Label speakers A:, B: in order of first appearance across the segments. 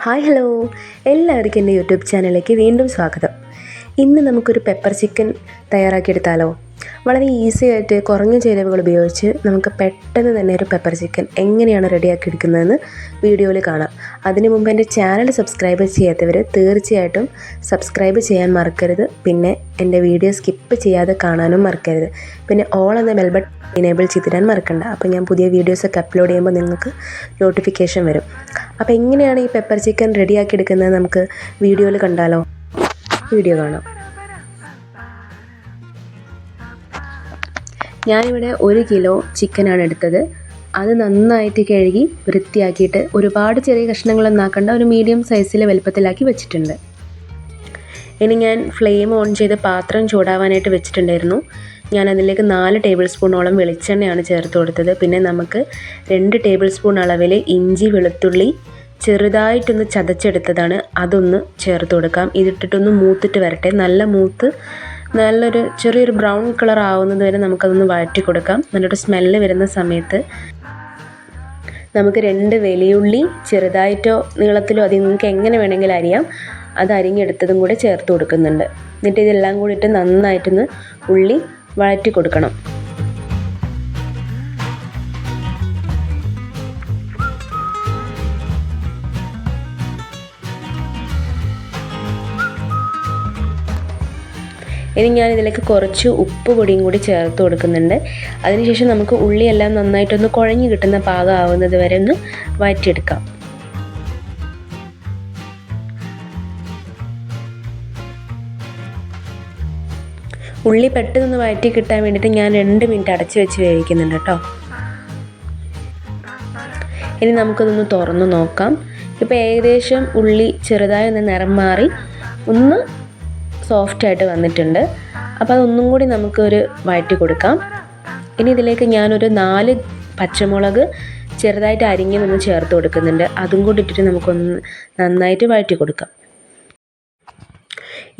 A: Hi hello, എല്ലാവർക്കും എൻ്റെ YouTube ചാനലിലേക്ക് വീണ്ടും സ്വാഗതം. ഇന്ന് നമുക്കൊരു പെപ്പർ ചിക്കൻ തയ്യാറാക്കിയെടുത്താലോ? വളരെ ഈസി ആയിട്ട് കുറഞ്ഞ ചേരുവകൾ ഉപയോഗിച്ച് നമുക്ക് പെട്ടെന്ന് തന്നെ ഒരു പെപ്പർ ചിക്കൻ എങ്ങനെയാണ് റെഡിയാക്കി എടുക്കുന്നതെന്ന് വീഡിയോയിൽ കാണാം. അതിനു മുമ്പ് എൻ്റെ ചാനൽ സബ്സ്ക്രൈബ് ചെയ്യാത്തവർ തീർച്ചയായിട്ടും സബ്സ്ക്രൈബ് ചെയ്യാൻ മറക്കരുത്. പിന്നെ എൻ്റെ വീഡിയോ സ്കിപ്പ് ചെയ്യാതെ കാണാനും മറക്കരുത്. പിന്നെ ഓൾ എന്ന ബെൽ ബട്ടൺ എനേബിൾ ചെയ്തിടാൻ മറക്കണ്ട. അപ്പോൾ ഞാൻ പുതിയ വീഡിയോസൊക്കെ അപ്ലോഡ് ചെയ്യുമ്പോൾ നിങ്ങൾക്ക് നോട്ടിഫിക്കേഷൻ വരും. അപ്പോൾ എങ്ങനെയാണ് ഈ പെപ്പർ ചിക്കൻ റെഡിയാക്കി എടുക്കുന്നത് നമുക്ക് വീഡിയോയിൽ കണ്ടാലോ? വീഡിയോ കാണാം. ഞാനിവിടെ 1 കിലോ ചിക്കനാണ് എടുത്തത്. അത് നന്നായിട്ട് കഴുകി വൃത്തിയാക്കിയിട്ട് ഒരുപാട് ചെറിയ കഷ്ണങ്ങളൊന്നും ആക്കേണ്ട, ഒരു മീഡിയം സൈസിൽ വലുപ്പത്തിലാക്കി വെച്ചിട്ടുണ്ട്. ഇനി ഞാൻ ഫ്ലെയിം ഓൺ ചെയ്ത് പാത്രം ചൂടാവാനായിട്ട് വെച്ചിട്ടുണ്ടായിരുന്നു. ഞാൻ അതിലേക്ക് 4 ടേബിൾ സ്പൂണോളം വെളിച്ചെണ്ണയാണ് ചേർത്ത് കൊടുത്തത്. പിന്നെ നമുക്ക് 2 ടേബിൾ സ്പൂൺ അളവിൽ ഇഞ്ചി വെളുത്തുള്ളി ചെറുതായിട്ടൊന്ന് ചതച്ചെടുത്തതാണ്, അതൊന്ന് ചേർത്ത് കൊടുക്കാം. ഇതിട്ടിട്ടൊന്ന് മൂത്തിട്ട് വരട്ടെ. നല്ലൊരു ചെറിയൊരു ബ്രൗൺ കളർ ആവുന്നത് വരെ നമുക്കതൊന്ന് വഴറ്റി കൊടുക്കാം. നല്ലൊരു സ്മെല്ല് വരുന്ന സമയത്ത് നമുക്ക് 2 വലിയുള്ളി ചെറുതായിട്ടോ നീളത്തിലോ അത് നിങ്ങൾക്ക് എങ്ങനെ വേണമെങ്കിലും അരിയാം, അത് അരിഞ്ഞെടുത്തതും കൂടെ ചേർത്ത് കൊടുക്കുന്നുണ്ട്. എന്നിട്ട് ഇതെല്ലാം കൂടിയിട്ട് നന്നായിട്ടൊന്ന് ഉള്ളി വഴറ്റി കൊടുക്കണം. ഇനി ഞാനിതിലേക്ക് കുറച്ച് ഉപ്പ് പൊടിയും കൂടി ചേർത്ത് കൊടുക്കുന്നുണ്ട്. അതിനുശേഷം നമുക്ക് ഉള്ളിയെല്ലാം നന്നായിട്ടൊന്ന് കുഴഞ്ഞ് കിട്ടുന്ന പാകമാവുന്നത് വരെ ഒന്ന് വഴറ്റിയെടുക്കാം. ഉള്ളി പെട്ടെന്ന് വഴറ്റി കിട്ടാൻ വേണ്ടിയിട്ട് ഞാൻ 2 മിനിറ്റ് അടച്ച് വെച്ച് വേവിക്കുന്നുണ്ട് കേട്ടോ. ഇനി നമുക്കതൊന്ന് തുറന്ന് നോക്കാം. ഇപ്പോൾ ഏകദേശം ഉള്ളി ചെറുതായി ഒന്ന് നിറം മാറി ഒന്ന് സോഫ്റ്റായിട്ട് വന്നിട്ടുണ്ട്. അപ്പോൾ അതൊന്നും കൂടി നമുക്കൊരു വഴറ്റി കൊടുക്കാം. ഇനി ഇതിലേക്ക് ഞാനൊരു 4 പച്ചമുളക് ചെറുതായിട്ട് അരിഞ്ഞതൊന്ന് ചേർത്ത് കൊടുക്കുന്നുണ്ട്. അതും കൂടി ഇട്ടിട്ട് നമുക്കൊന്ന് നന്നായിട്ട് വഴറ്റി കൊടുക്കാം.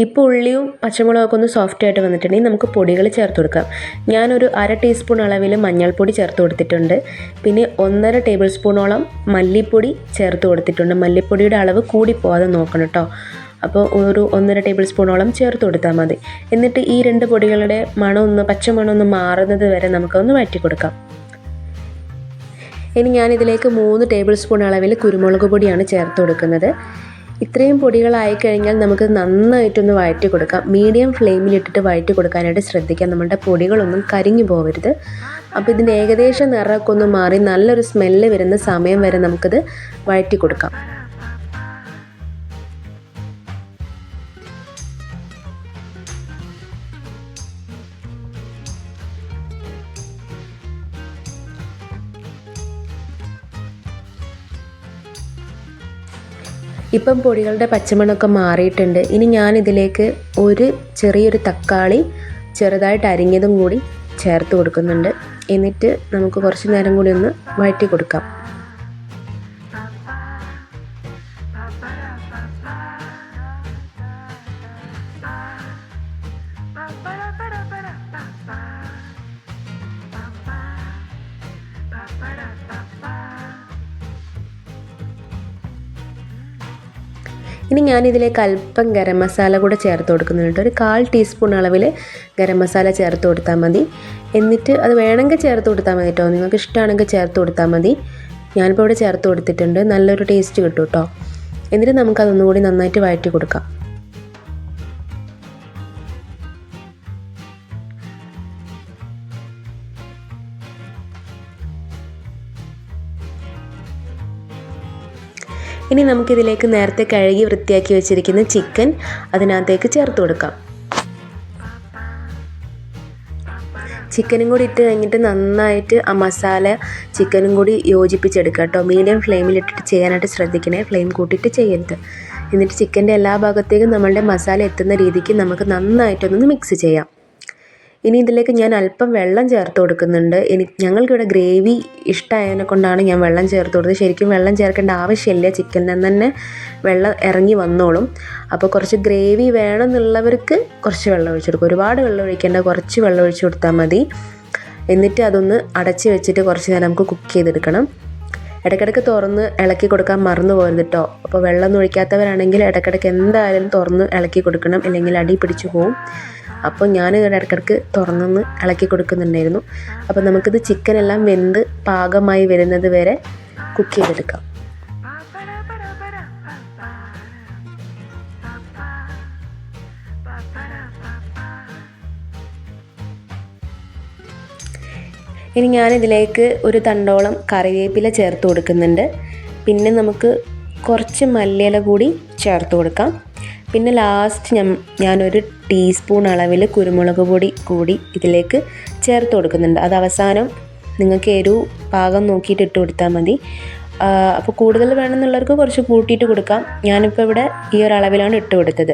A: ഇപ്പോൾ ഉള്ളിയും പച്ചമുളകൊക്കെ ഒന്ന് സോഫ്റ്റായിട്ട് വന്നിട്ടുണ്ടെങ്കിൽ നമുക്ക് പൊടികൾ ചേർത്ത് കൊടുക്കാം. ഞാനൊരു 1/2 ടീസ്പൂൺ അളവിൽ മഞ്ഞൾപ്പൊടി ചേർത്ത് കൊടുത്തിട്ടുണ്ട്. പിന്നെ 1.5 ടേബിൾ സ്പൂണോളം മല്ലിപ്പൊടി ചേർത്ത് കൊടുത്തിട്ടുണ്ട്. മല്ലിപ്പൊടിയുടെ അളവ് കൂടി പോകാതെ നോക്കണം കേട്ടോ. അപ്പോൾ ഒരു 1.5 ടേബിൾ സ്പൂണോളം ചേർത്ത് കൊടുത്താൽ മതി. എന്നിട്ട് ഈ 2 പൊടികളുടെ പച്ചമണം ഒന്ന് മാറുന്നത് വരെ നമുക്കൊന്ന് വഴറ്റി കൊടുക്കാം. ഇനി ഞാനിതിലേക്ക് 3 ടേബിൾ സ്പൂൺ അളവിൽ കുരുമുളക് പൊടിയാണ് ചേർത്ത് കൊടുക്കുന്നത്. ഇത്രയും പൊടികളായി കഴിഞ്ഞാൽ നമുക്ക് നന്നായിട്ടൊന്ന് വഴറ്റി കൊടുക്കാം. മീഡിയം ഫ്ലെയിമിലിട്ടിട്ട് വഴറ്റി കൊടുക്കാനായിട്ട് ശ്രദ്ധിക്കാം. നമ്മുടെ പൊടികളൊന്നും കരിഞ്ഞു പോകരുത്. അപ്പോൾ ഇതിന് ഏകദേശം നിറമൊക്കെ ഒന്ന് മാറി നല്ലൊരു സ്മെല്ല് വരുന്ന സമയം വരെ നമുക്കിത് വഴറ്റി കൊടുക്കാം. ഇപ്പം പൊടികളുടെ പച്ചമണമൊക്കെ മാറിയിട്ടുണ്ട്. ഇനി ഞാനിതിലേക്ക് ഒരു ചെറിയൊരു തക്കാളി ചെറുതായിട്ട് അരിഞ്ഞതും കൂടി ചേർത്ത് കൊടുക്കുന്നുണ്ട്. എന്നിട്ട് നമുക്ക് കുറച്ച് നേരം കൂടി ഒന്ന് വഴറ്റി കൊടുക്കാം. ഇനി ഞാനിതിലേക്ക് അല്പം ഗരം മസാല കൂടെ ചേർത്ത് കൊടുക്കുന്നുണ്ട്. ഒരു 1/4 ടീസ്പൂൺ അളവിൽ ഗരം മസാല ചേർത്ത് കൊടുത്താൽ മതി. എന്നിട്ട് അത് വേണമെങ്കിൽ ചേർത്ത് കൊടുത്താൽ മതി കേട്ടോ. നിങ്ങൾക്ക് ഇഷ്ടമാണെങ്കിൽ ചേർത്ത് കൊടുത്താൽ മതി. ഞാനിപ്പോൾ ഇവിടെ ചേർത്ത് കൊടുത്തിട്ടുണ്ട്. നല്ലൊരു ടേസ്റ്റ് കിട്ടും കേട്ടോ. എന്നിട്ട് നമുക്കതൊന്നുകൂടി നന്നായിട്ട് വഴറ്റി കൊടുക്കാം. ഇനി നമുക്കിതിലേക്ക് നേരത്തെ കഴുകി വൃത്തിയാക്കി വെച്ചിരിക്കുന്ന ചിക്കൻ അതിനകത്തേക്ക് ചേർത്ത് കൊടുക്കാം. ചിക്കനും കൂടി ഇട്ട് കഴിഞ്ഞിട്ട് നന്നായിട്ട് ആ മസാല ചിക്കനും കൂടി യോജിപ്പിച്ചെടുക്കുക കേട്ടോ. മീഡിയം ഫ്ലെയിമിലിട്ടിട്ട് ചെയ്യാനായിട്ട് ശ്രദ്ധിക്കണേ, ഫ്ലെയിം കൂട്ടിയിട്ട് ചെയ്യരുത്. എന്നിട്ട് ചിക്കൻ്റെ എല്ലാ ഭാഗത്തേക്കും നമ്മളുടെ മസാല എത്തുന്ന രീതിക്ക് നമുക്ക് നന്നായിട്ടൊന്ന് മിക്സ് ചെയ്യാം. ഇനി ഇതിലേക്ക് ഞാൻ അല്പം വെള്ളം ചേർത്ത് കൊടുക്കുന്നുണ്ട്. ഞങ്ങൾക്കിവിടെ ഗ്രേവി ഇഷ്ടമായതിനെ കൊണ്ടാണ് ഞാൻ വെള്ളം ചേർത്ത് കൊടുത്തത്. ശരിക്കും വെള്ളം ചേർക്കേണ്ട ആവശ്യമില്ല, ചിക്കനിൽ നിന്ന് തന്നെ വെള്ളം ഇറങ്ങി വന്നോളും. അപ്പോൾ കുറച്ച് ഗ്രേവി വേണമെന്നുള്ളവർക്ക് കുറച്ച് വെള്ളം ഒഴിച്ചു കൊടുക്കും. ഒരുപാട് വെള്ളം ഒഴിക്കേണ്ട, കുറച്ച് വെള്ളം ഒഴിച്ചു കൊടുത്താൽ മതി. എന്നിട്ട് അതൊന്ന് അടച്ച് വെച്ചിട്ട് കുറച്ച് നേരം നമുക്ക് കുക്ക് ചെയ്തെടുക്കണം. ഇടയ്ക്കിടയ്ക്ക് തുറന്ന് ഇളക്കി കൊടുക്കാൻ മറന്നു പോകരുത് കേട്ടോ. അപ്പോൾ വെള്ളം ഒഴിക്കാത്തവരാണെങ്കിൽ ഇടയ്ക്കിടയ്ക്ക് എന്തായാലും തുറന്ന് ഇളക്കി കൊടുക്കണം, അല്ലെങ്കിൽ അടി പിടിച്ചു പോവും. അപ്പോൾ ഞാൻ ഇടയ്ക്കിടയ്ക്ക് തുറന്നൊന്ന് ഇളക്കി കൊടുക്കുന്നുണ്ടായിരുന്നു. അപ്പോൾ നമുക്കിത് ചിക്കനെല്ലാം വെന്ത് പാകമായി വരുന്നത് വരെ കുക്ക് ചെയ്തെടുക്കാം. ഇനി ഞാനിതിലേക്ക് ഒരു തണ്ടോളം കറിവേപ്പില ചേർത്ത് കൊടുക്കുന്നുണ്ട്. പിന്നെ നമുക്ക് കുറച്ച് മല്ലിയില കൂടി ചേർത്ത് കൊടുക്കാം. പിന്നെ ലാസ്റ്റ് ഞാനൊരു ടീസ്പൂൺ അളവിൽ കുരുമുളക് പൊടി കൂടി ഇതിലേക്ക് ചേർത്ത് കൊടുക്കുന്നുണ്ട്. അത് അവസാനം നിങ്ങൾക്ക് എരിവ് പാകം നോക്കിയിട്ട് ഇട്ട് കൊടുത്താൽ മതി. അപ്പോൾ കൂടുതൽ വേണമെന്നുള്ളവർക്ക് കുറച്ച് കൂട്ടിയിട്ട് കൊടുക്കാം. ഞാനിപ്പോൾ ഇവിടെ ഈ ഒരു അളവിലാണ് ഇട്ട് കൊടുത്തത്.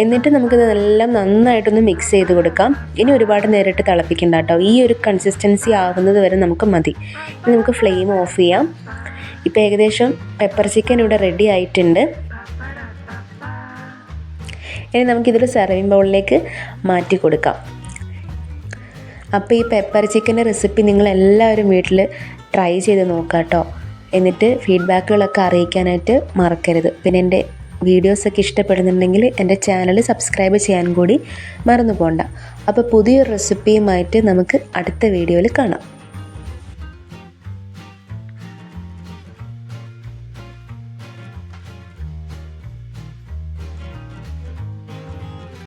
A: എന്നിട്ട് നമുക്കിതെല്ലാം നന്നായിട്ടൊന്ന് മിക്സ് ചെയ്ത് കൊടുക്കാം. ഇനി ഒരുപാട് നേരിട്ട് തിളപ്പിക്കണ്ട കേട്ടോ. ഈ ഒരു കൺസിസ്റ്റൻസി ആവുന്നത് വരെ നമുക്ക് മതി. ഇനി നമുക്ക് ഫ്ലെയിം ഓഫ് ചെയ്യാം. ഇപ്പോൾ ഏകദേശം പെപ്പർ ചിക്കൻ ഇവിടെ റെഡി ആയിട്ടുണ്ട്. ഇനി നമുക്കിതൊരു സെർവിങ് ബൗളിലേക്ക് മാറ്റി കൊടുക്കാം. അപ്പോൾ ഈ പെപ്പർ ചിക്കൻ്റെ റെസിപ്പി നിങ്ങളെല്ലാവരും വീട്ടിൽ ട്രൈ ചെയ്ത് നോക്കാം കേട്ടോ. എന്നിട്ട് ഫീഡ്ബാക്കുകളൊക്കെ അറിയിക്കാനായിട്ട് മറക്കരുത്. പിന്നെ എൻ്റെ വീഡിയോസൊക്കെ ഇഷ്ടപ്പെടുന്നുണ്ടെങ്കിൽ എൻ്റെ ചാനൽ സബ്സ്ക്രൈബ് ചെയ്യാൻ കൂടി മറന്നു പോകണ്ട. അപ്പോൾ പുതിയൊരു റെസിപ്പിയുമായിട്ട് നമുക്ക് അടുത്ത വീഡിയോയിൽ കാണാം.